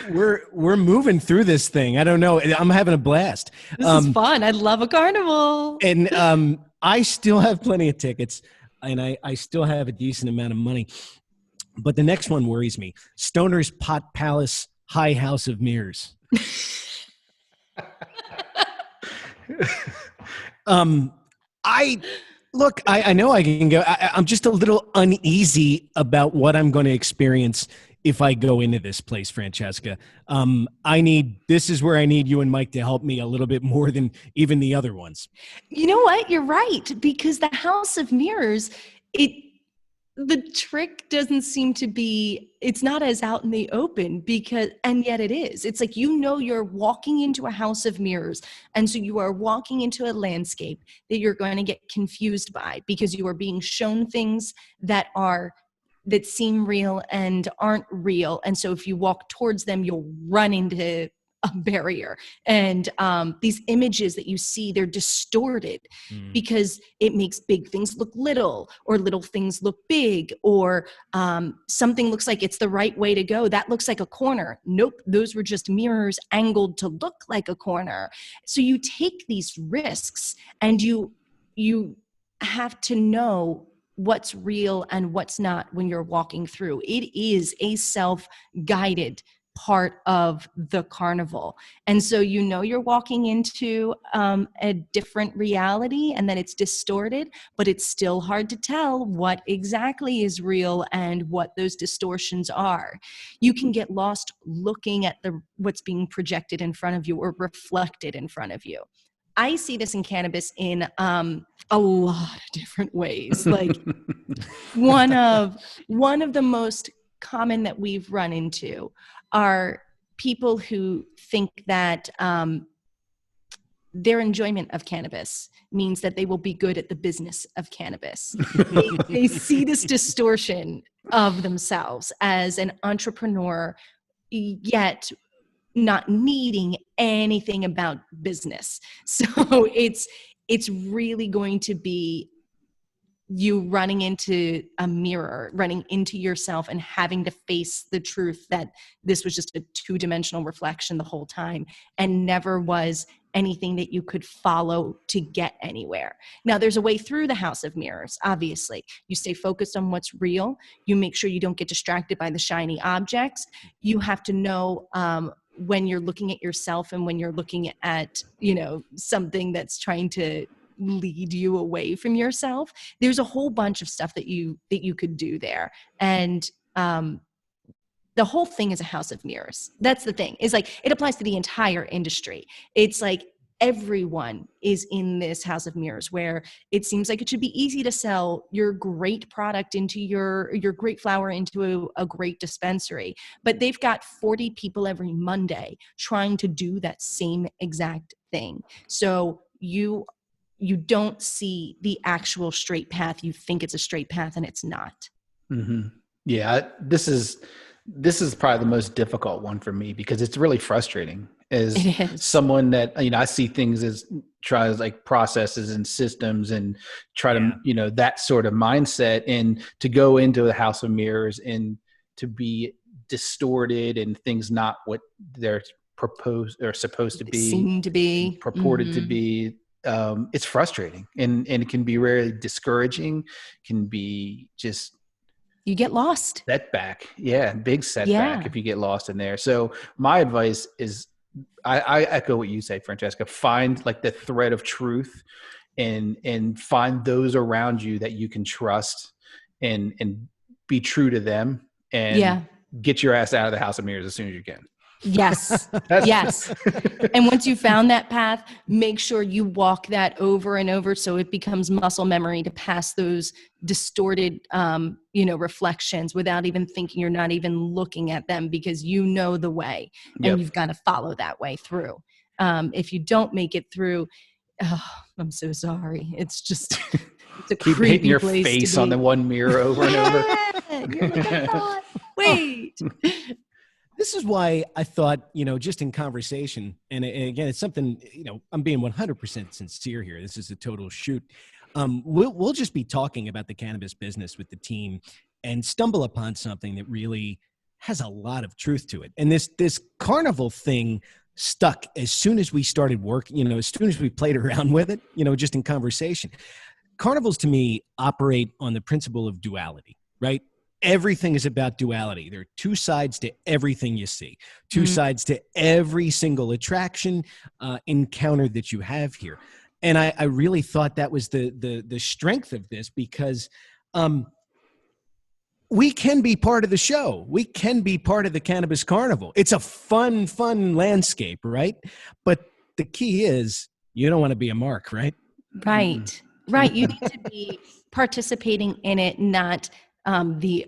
S1: we're moving through this thing. I don't know. I'm having a blast.
S3: This is fun. I love a carnival.
S1: And I still have plenty of tickets, and I still have a decent amount of money. But the next one worries me. Stoner's Pot Palace High House of Mirrors. I know I can go. I'm just a little uneasy about what I'm going to experience if I go into this place, Francesca. This is where I need you and Mike to help me a little bit more than even the other ones.
S3: You know what? You're right, because the House of Mirrors, the trick doesn't seem to be, it's not as out in the open, and yet it is. It's like, you're walking into a house of mirrors. And so you are walking into a landscape that you're going to get confused by, because you are being shown things that seem real and aren't real. And so if you walk towards them, you'll run into a barrier. And these images that you see, they're distorted because it makes big things look little, or little things look big, or something looks like it's the right way to go. That looks like a corner. Nope, those were just mirrors angled to look like a corner. So you take these risks, and you have to know what's real and what's not when you're walking through. It is a self-guided part of the carnival. And so you're walking into a different reality, and that it's distorted, but it's still hard to tell what exactly is real and what those distortions are. You can get lost looking at what's being projected in front of you or reflected in front of you. I see this in cannabis in a lot of different ways. Like one of the most common that we've run into are people who think that their enjoyment of cannabis means that they will be good at the business of cannabis. They see this distortion of themselves as an entrepreneur, yet not needing anything about business. So it's really going to be you running into a mirror, running into yourself, and having to face the truth that this was just a two-dimensional reflection the whole time and never was anything that you could follow to get anywhere. Now, there's a way through the House of Mirrors, obviously. You stay focused on what's real. You make sure you don't get distracted by the shiny objects. You have to know when you're looking at yourself and when you're looking at, something that's trying to lead you away from yourself. There's a whole bunch of stuff that you could do there. And the whole thing is a house of mirrors. That's the thing. It's like, it applies to the entire industry. It's like everyone is in this house of mirrors, where it seems like it should be easy to sell your great product into your great flower into a great dispensary. But they've got 40 people every Monday trying to do that same exact thing. So you don't see the actual straight path. You think it's a straight path, and it's not.
S2: Mm-hmm. Yeah, this is probably the most difficult one for me, because it's really frustrating as someone that, I see things as tries like processes and systems and try to, that sort of mindset, and to go into the house of mirrors and to be distorted and things not what they're proposed or supposed to be,
S3: seem to be,
S2: purported to be. It's frustrating, and it can be really discouraging, can be just,
S3: you get lost.
S2: Setback. Yeah. Big setback if you get lost in there. So my advice is, I echo what you say, Francesca. Find like the thread of truth, and find those around you that you can trust, and be true to them, and get your ass out of the house of mirrors as soon as you can.
S3: Yes. Yes. And once you found that path, make sure you walk that over and over, so it becomes muscle memory to pass those distorted, reflections without even thinking. You're not even looking at them, because you know the way, and you've got to follow that way through. If you don't make it through, I'm so sorry. It's just, it's a
S2: keep
S3: creepy
S2: hitting your
S3: place
S2: face
S3: to be.
S2: on the one mirror over and over.
S3: You're like, I thought, wait.
S1: This is why I thought, just in conversation, and again, it's something, I'm being 100% sincere here. This is a total shoot. We'll just be talking about the cannabis business with the team, and stumble upon something that really has a lot of truth to it. And this carnival thing stuck as soon as we started working, as soon as we played around with it, just in conversation. Carnivals to me operate on the principle of duality, right? Everything is about duality. There are two sides to everything you see, two sides to every single attraction, encounter that you have here. And I really thought that was the strength of this, because we can be part of the show. We can be part of the Cannabis Carnival. It's a fun landscape, right? But the key is you don't want to be a mark, right?
S3: Right. Right. You need to be participating in it, not the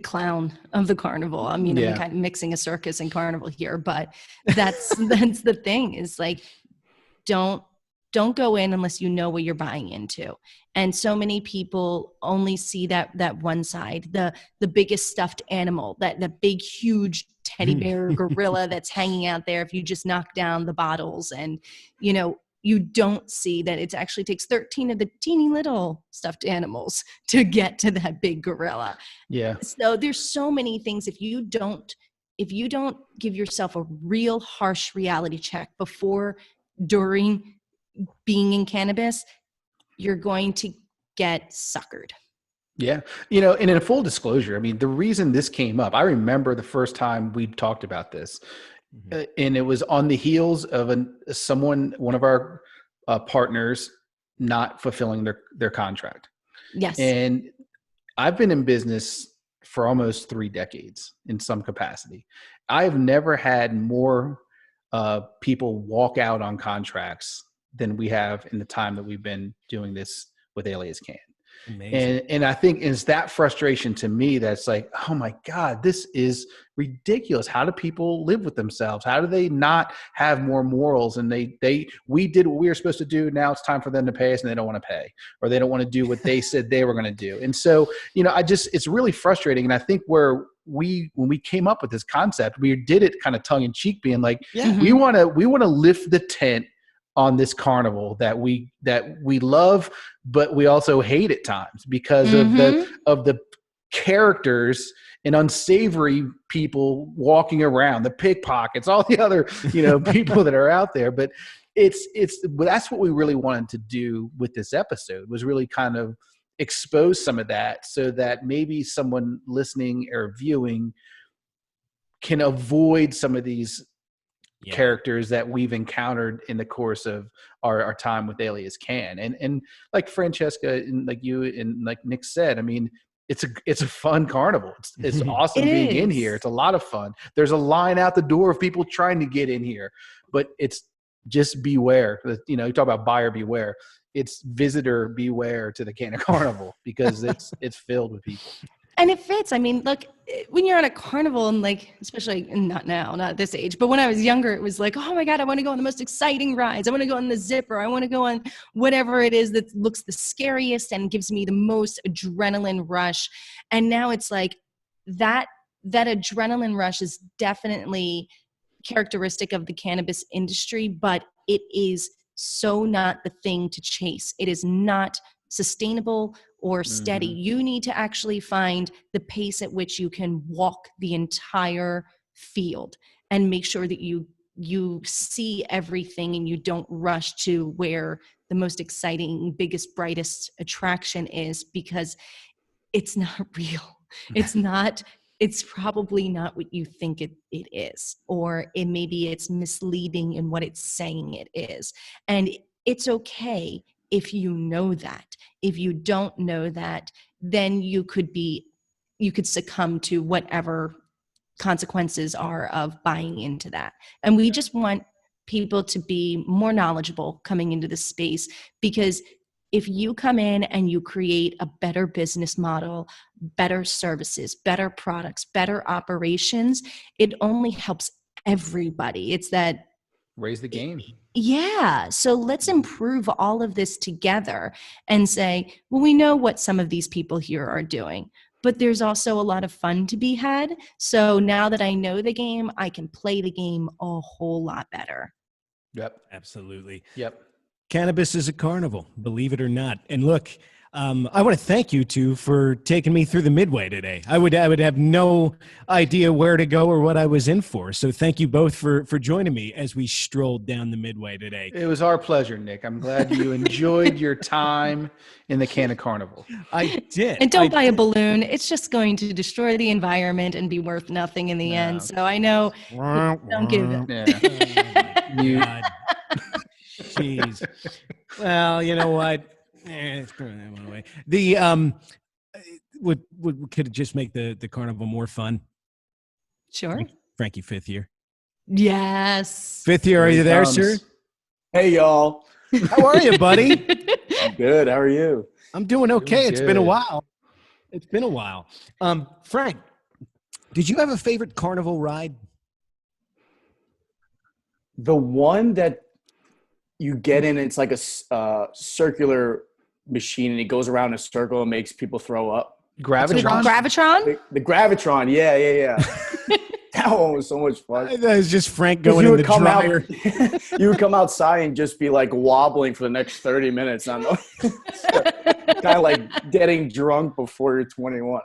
S3: clown of the carnival. I mean, I'm kind of mixing a circus and carnival here, but that's the thing, is like, don't go in unless you know what you're buying into. And so many people only see that one side, the biggest stuffed animal, the big, huge teddy bear gorilla that's hanging out there if you just knock down the bottles. And, you don't see that it actually takes 13 of the teeny little stuffed animals to get to that big gorilla.
S2: Yeah.
S3: So there's so many things. If you don't give yourself a real harsh reality check before, during being in cannabis, you're going to get suckered.
S2: Yeah. And in full disclosure, I mean, the reason this came up, I remember the first time we talked about this, and it was on the heels of one of our partners not fulfilling their contract.
S3: Yes.
S2: And I've been in business for almost 3 decades in some capacity. I've never had more people walk out on contracts than we have in the time that we've been doing this with Alias Can.
S1: Amazing.
S2: And I think it's that frustration to me that's like, oh my God, this is ridiculous. How do people live with themselves? How do they not have more morals? And we did what we were supposed to do. Now it's time for them to pay us, and they don't want to pay, or they don't want to do what they said they were going to do. And so, it's really frustrating. And I think when we came up with this concept, we did it kind of tongue in cheek, being like, we want to lift the tent on this carnival that we love, but we also hate at times because of the characters and unsavory people walking around, the pickpockets, all the other people that are out there. But that's what we really wanted to do with this episode, was really kind of expose some of that, so that maybe someone listening or viewing can avoid some of these characters that we've encountered in the course of our time with Alias Can. And like Francesca and like you and like Nick said, I mean, it's a fun carnival. It's awesome being in here. It's a lot of fun. There's a line out the door of people trying to get in here, but it's just beware. You talk about buyer beware. It's visitor beware to the Canna-Carnival, because it's filled with people.
S3: And it fits. I mean, look, when you're on a carnival, and especially not now, not at this age, but when I was younger, it was like, oh my God, I want to go on the most exciting rides. I want to go on the zipper. I want to go on whatever it is that looks the scariest and gives me the most adrenaline rush. And now it's like that adrenaline rush is definitely characteristic of the cannabis industry, but it is so not the thing to chase. It is not sustainable or steady. You need to actually find the pace at which you can walk the entire field and make sure that you see everything and you don't rush to where the most exciting, biggest, brightest attraction is, because it's not real. It's probably not what you think it is, or maybe it's misleading in what it's saying it is. And it's okay if you know that. If you don't know that, then you could succumb to whatever consequences are of buying into that. And we just want people to be more knowledgeable coming into this space, because if you come in and you create a better business model, better services, better products, better operations, it only helps everybody. It's that
S2: raise the game.
S3: Yeah. So let's improve all of this together and say, well, we know what some of these people here are doing, but there's also a lot of fun to be had. So now that I know the game, I can play the game a whole lot better.
S2: Yep.
S1: Absolutely.
S2: Yep.
S1: Cannabis is a carnival, believe it or not. And look, I want to thank you two for taking me through the midway today. I would have no idea where to go or what I was in for. So thank you both for joining me as we strolled down the midway today.
S2: It was our pleasure, Nick. I'm glad you enjoyed your time in the Canna-Carnival.
S1: I did.
S3: And don't buy a balloon. It's just going to destroy the environment and be worth nothing in the end. So I know. Don't give it.
S2: Yeah.
S1: Jeez. Well, you know what? It's going that one away. The would could it just make the carnival more fun?
S3: Sure.
S1: Frankie, 5th year.
S3: Yes.
S1: 5th year, are you there, sir?
S4: Hey, y'all.
S1: How are you, buddy?
S4: Good. How are you?
S1: I'm doing okay.
S2: Doing
S1: It's been a
S2: good.
S1: while. It's been a while. Frank, did you have a favorite carnival ride?
S4: The one that you get in, it's like a circular machine, and it goes around in a circle and makes people throw up.
S2: Gravitron?
S3: Gravitron?
S4: The Gravitron. Yeah. That one was so much fun.
S1: That was just Frank going in the dryer.
S4: You would come outside and just be like wobbling for the next 30 minutes. Kind of like getting drunk before you're 21.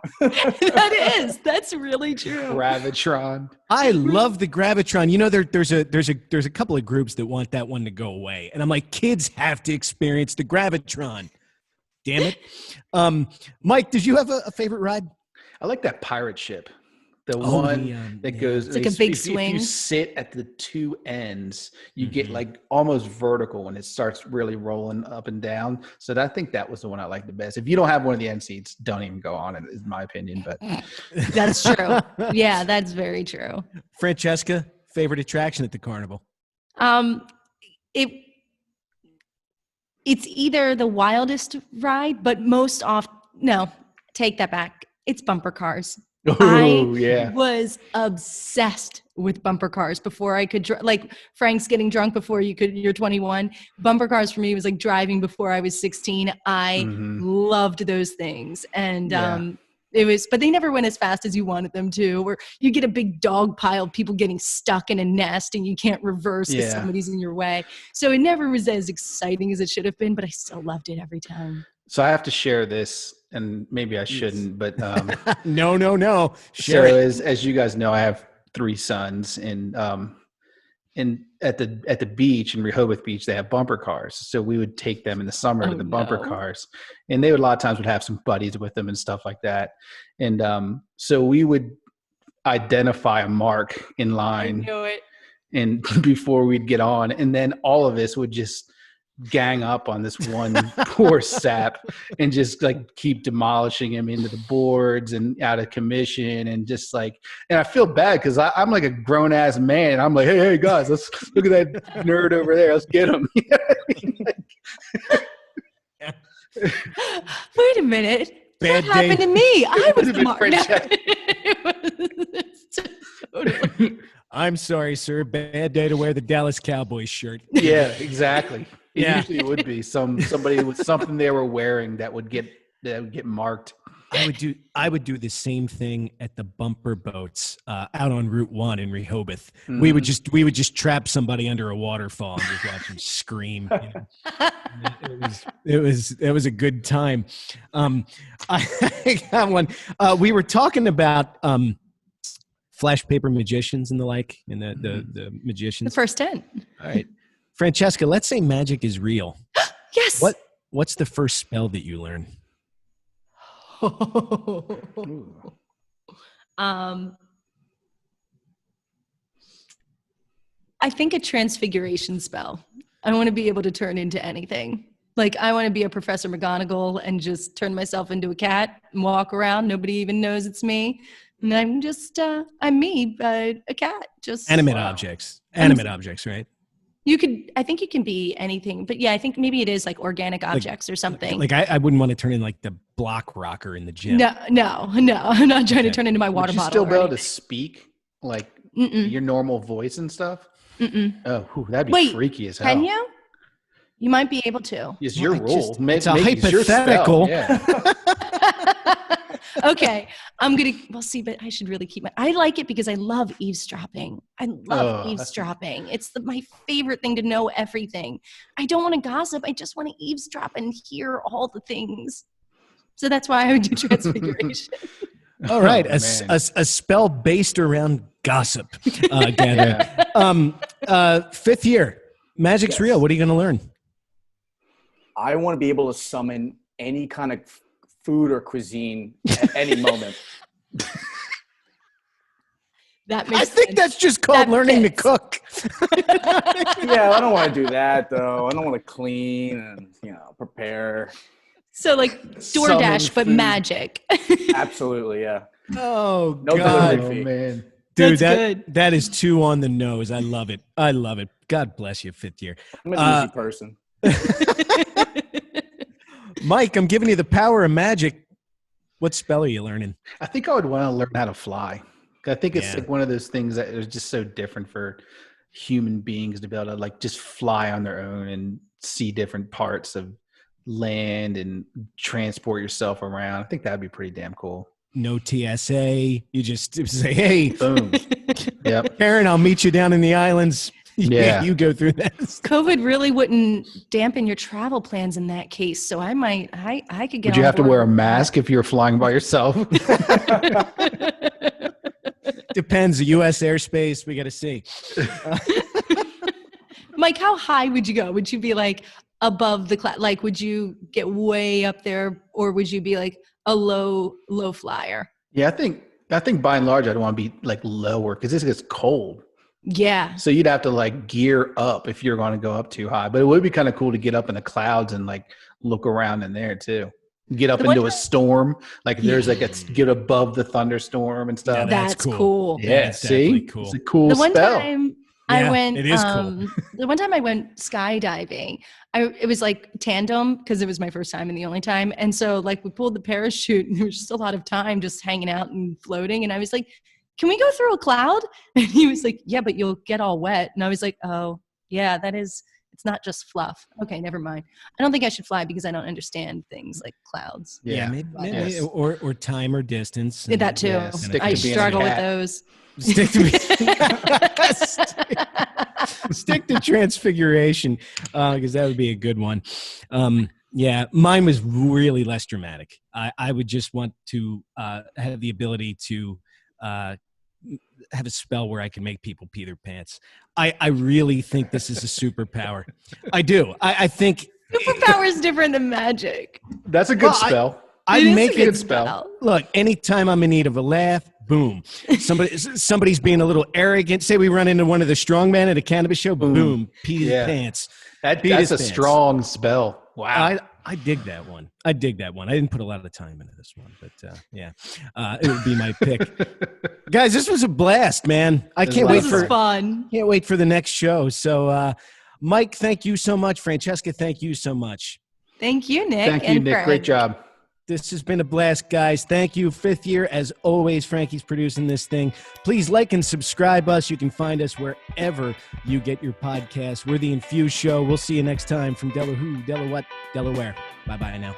S3: That's really true.
S2: Gravitron.
S1: I love the Gravitron. You know, there's a couple of groups that want that one to go away, and I'm like, kids have to experience the Gravitron. Damn it, Mike. Did you have a favorite ride?
S2: I like that pirate ship. The one that goes.
S3: It's like a big
S2: if
S3: swing.
S2: you sit at the two ends, you get like almost vertical when it starts really rolling up and down. So I think that was the one I liked the best. If you don't have one of the end seats, don't even go on it, is my opinion. But
S3: That's true. Yeah, that's very true.
S1: Francesca, favorite attraction at the carnival?
S3: It's either the wildest ride, but most often, no, take that back. It's bumper cars. I was obsessed with bumper cars before I could, like Frank's getting drunk before you're 21. Bumper cars for me was like driving before I was 16. I loved those things. And it was, but they never went as fast as you wanted them to, or you get a big dog pile of people getting stuck in a nest and you can't reverse because somebody's in your way. So it never was as exciting as it should have been, but I still loved it every time.
S2: So I have to share this, and maybe I shouldn't, but
S1: No.
S2: so as you guys know, I have 3 sons, and at the beach in Rehoboth Beach, they have bumper cars. So we would take them in the summer to the bumper cars, and they would a lot of times would have some buddies with them and stuff like that. And so we would identify a mark in line,
S3: I knew it.
S2: and before we'd get on, and then all of us would just gang up on this one poor sap and just like keep demolishing him into the boards and out of commission, and just like, and I feel bad because I'm like a grown ass man, and I'm like, hey guys, let's look at that nerd over there, let's get him. You know what I mean?
S3: Wait a minute.
S1: Bad
S3: What happened to me? I was the mark. Totally.
S1: I'm sorry, sir. Bad day to wear the Dallas Cowboys shirt.
S2: Yeah, exactly. It
S1: Yeah.
S2: usually would be somebody with something they were wearing that would get marked.
S1: I would do the same thing at the bumper boats out on Route 1 in Rehoboth.
S2: Mm.
S1: We would just trap somebody under a waterfall and just watch them scream. You know? It was a good time. I got one. We were talking about flash paper magicians and the like, and the magicians.
S3: The first 10.
S1: All right, Francesca. Let's say magic is real.
S3: Yes.
S1: What's the first spell that you learn?
S3: I think a transfiguration spell. I want to be able to turn into anything. Like, I want to be a Professor McGonagall and just turn myself into a cat and walk around. Nobody even knows it's me. And I'm just, I'm me, but a cat. Just
S1: Animate objects. Animate objects, right?
S3: I think you can be anything. But yeah, I think maybe it is like organic objects or something.
S1: Like I wouldn't want to turn in like the block rocker in the gym.
S3: No. I'm not trying to turn into my water
S2: Would you
S3: bottle.
S2: still be able
S3: already.
S2: to speak like
S3: Mm-mm.
S2: your normal voice and stuff?
S3: Mm-mm.
S2: Oh, whew, that'd be
S3: Wait,
S2: freaky as hell.
S3: Can you? You might be able to.
S2: It's your
S1: Well,
S2: rule.
S1: it's a
S2: Maybe it's your spell.
S1: hypothetical.
S2: Yeah.
S3: Okay, we'll see, but I should really keep I like it because I love eavesdropping. I love eavesdropping. It's my favorite thing to know everything. I don't want to gossip. I just want to eavesdrop and hear all the things. So that's why I would do Transfiguration.
S1: All right,
S2: Oh,
S1: a spell based around gossip. Gathering. Fifth year, magic's
S4: Yes.
S1: real. What are you going to learn?
S4: I want to be able to summon any kind of food or cuisine at any moment.
S3: That makes
S1: I think
S3: sense.
S1: that's just called
S3: That
S1: learning
S3: fits.
S1: to cook.
S4: Yeah, I don't want to do that though. I don't want to clean and prepare.
S3: So like DoorDash, but
S4: food.
S3: magic.
S1: Oh,
S4: Absolutely, yeah. No
S1: God.
S4: delivery fee.
S2: man.
S1: Dude,
S3: That's good.
S1: that is too on the nose. I love it. I love it. God bless you, fifth year.
S4: I'm an easy person.
S1: Mike, I'm giving you the power of magic. What spell are you learning?
S2: I think I would want to learn how to fly. I think it's
S1: Yeah.
S2: like one of those things that is just so different for human beings to be able to like just fly on their own and see different parts of land and transport yourself around. I think that'd be pretty damn cool.
S1: No TSA. You just say, hey,
S2: Boom. Yep.
S1: Karen, I'll meet you down in the islands.
S2: Yeah.
S1: You go through that.
S3: COVID really wouldn't dampen your travel plans in that case. So I could get
S2: Would you
S3: on
S2: have to
S3: board
S2: wear a
S3: with
S2: mask if you're flying by yourself?
S3: that.
S1: Depends. The U.S. airspace. We got to see.
S3: Mike, how high would you go? Would you be like above the cloud? Like, would you get way up there, or would you be like a low flyer?
S2: Yeah, I think by and large I'd want to be like lower because this gets cold.
S3: Yeah.
S2: So you'd have to like gear up if you're going to go up too high. But it would be kind of cool to get up in the clouds and like look around in there too. Get up
S3: The one
S2: into a
S3: time-
S2: storm, like if there's like get above the thunderstorm and
S1: Yeah,
S2: stuff.
S1: that's
S3: That's
S1: cool.
S3: cool.
S2: Yeah,
S1: That's
S2: see,
S1: definitely cool.
S2: it's a cool
S3: The one
S2: spell.
S3: time
S1: Yeah,
S3: I went,
S1: it is cool.
S3: the one time I went skydiving, it was like tandem because it was my first time and the only time. And so like we pulled the parachute and there was just a lot of time just hanging out and floating. And I was like, can we go through a cloud? And he was like, yeah, but you'll get all wet. And I was like, oh yeah, it's not just fluff. Okay, never mind. I don't think I should fly because I don't understand things like clouds.
S1: Yeah, maybe,
S2: Yes.
S1: or time or distance.
S3: Did that too.
S2: Yeah, stick
S3: I
S2: to being a
S3: struggle with
S2: cat.
S3: those.
S1: Stick to stick to Transfiguration because that would be a good one. Yeah, mine was really less dramatic. I would just want to have the ability to have a spell where I can make people pee their pants. I really think this is a superpower. I do. I think
S3: Superpower is different than magic.
S2: That's a good
S1: Well,
S2: spell.
S1: I'd
S3: It is
S1: make
S3: a
S1: it.
S3: good
S2: spell.
S1: Look, anytime I'm in need of a laugh, boom. Somebody's being a little arrogant. Say we run into one of the strongmen at a cannabis show, boom, pee his
S2: Yeah.
S1: pants.
S2: That's
S1: Beat
S2: a
S1: his pants.
S2: strong spell. Wow.
S1: I dig that one. I didn't put a lot of time into this one, but yeah, it would be my pick. Guys, this was a blast, man. I can't wait
S3: This
S1: for
S3: is fun.
S1: can't wait for the next show. So, Mike, thank you so much. Francesca, thank you so much.
S3: Thank you, Nick.
S2: Thank you,
S3: and
S2: Nick.
S3: Frank.
S2: Great job.
S1: This has been a blast, guys. Thank you. Fifth year, as always, Frankie's producing this thing. Please like and subscribe us. You can find us wherever you get your podcasts. We're the Infused Show. We'll see you next time from Delaware. Bye-bye now.